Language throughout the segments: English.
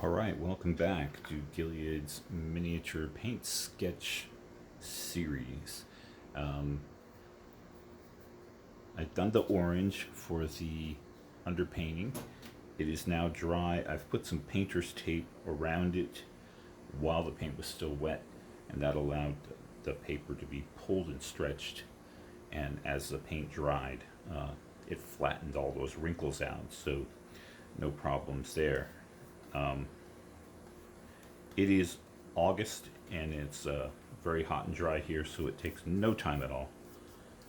Alright, welcome back to Gilead's miniature paint sketch series. Um, I've done the orange for the underpainting. It is now dry. I've put some painter's tape around it while the paint was still wet, and that allowed the paper to be pulled and stretched. And as the paint dried, it flattened all those wrinkles out, so no problems there. It is August and it's very hot and dry here, so it takes no time at all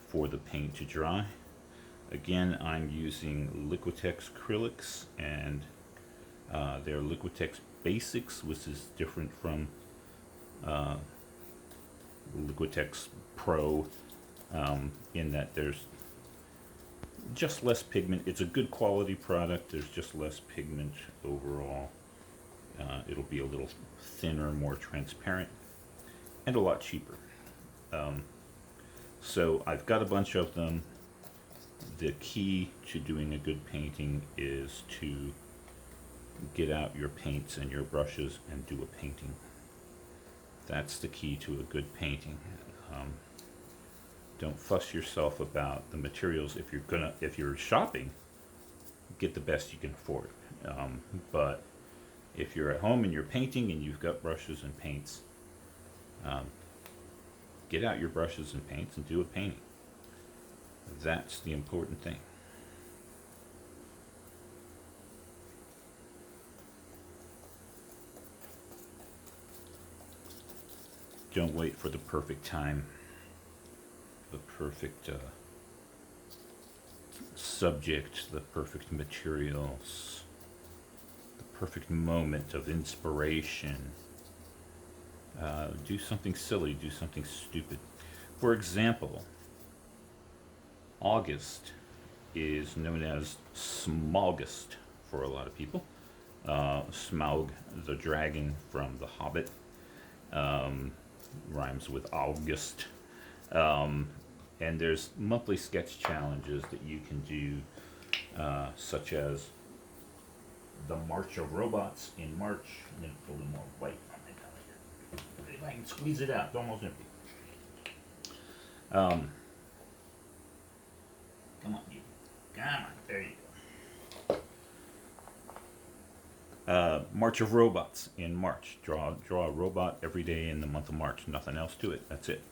for the paint to dry. Again, I'm using Liquitex acrylics, and they're Liquitex Basics, which is different from Liquitex Pro in that there's just less pigment. It's a good quality product. There's just less pigment overall. It'll be a little thinner, more transparent, and a lot cheaper. So I've got a bunch of them. The key to doing a good painting is to get out your paints and your brushes and do a painting. That's the key to a good painting. Don't fuss yourself about the materials. If you're shopping, get the best you can afford. But if you're at home and you're painting and you've got brushes and paints, get out your brushes and paints and do a painting. That's the important thing. Don't wait for the perfect time, the perfect subject, the perfect materials, the perfect moment of inspiration. Do something silly, do something stupid. For example, August is known as Smaugust for a lot of people. Smaug, the dragon from The Hobbit, rhymes with August. And there's monthly sketch challenges that you can do, such as the March of Robots in March. I'm going to put a little more white on my palette here. If I can squeeze it out, it's almost empty. Come on, you. Come on, there you go. March of Robots in March. Draw a robot every day in the month of March. Nothing else to it. That's it.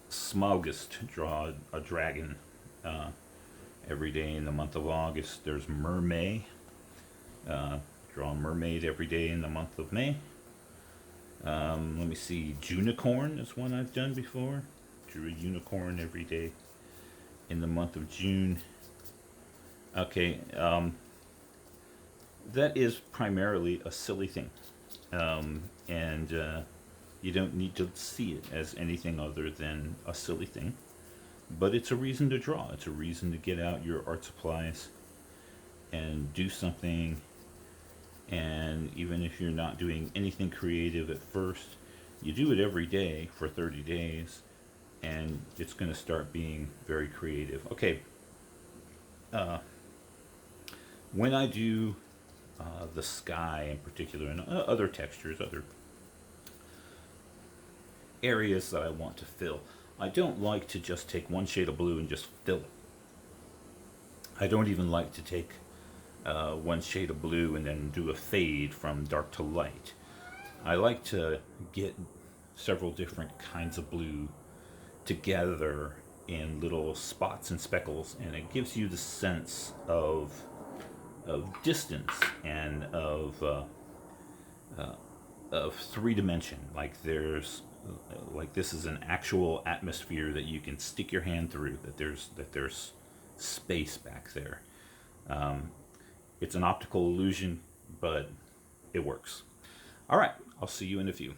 Smaugust. Draw a dragon every day in the month of August. There's Mermaid. Draw a mermaid every day in the month of May. Let me see. Junicorn is one I've done before. Drew a unicorn every day in the month of June. Okay, that is primarily a silly thing, and you don't need to see it as anything other than a silly thing, but it's a reason to draw. It's a reason to get out your art supplies and do something. And even if you're not doing anything creative at first, you do it every day for 30 days and it's going to start being very creative. Okay, when I do the sky in particular, and other textures, other areas that I want to fill, I don't like to just take one shade of blue and just fill it. I don't even like to take one shade of blue and then do a fade from dark to light. I like to get several different kinds of blue together in little spots and speckles, and it gives you the sense of distance and of three dimension. Like this is an actual atmosphere that you can stick your hand through. That there's space back there. It's an optical illusion, but it works. All right, I'll see you in a few.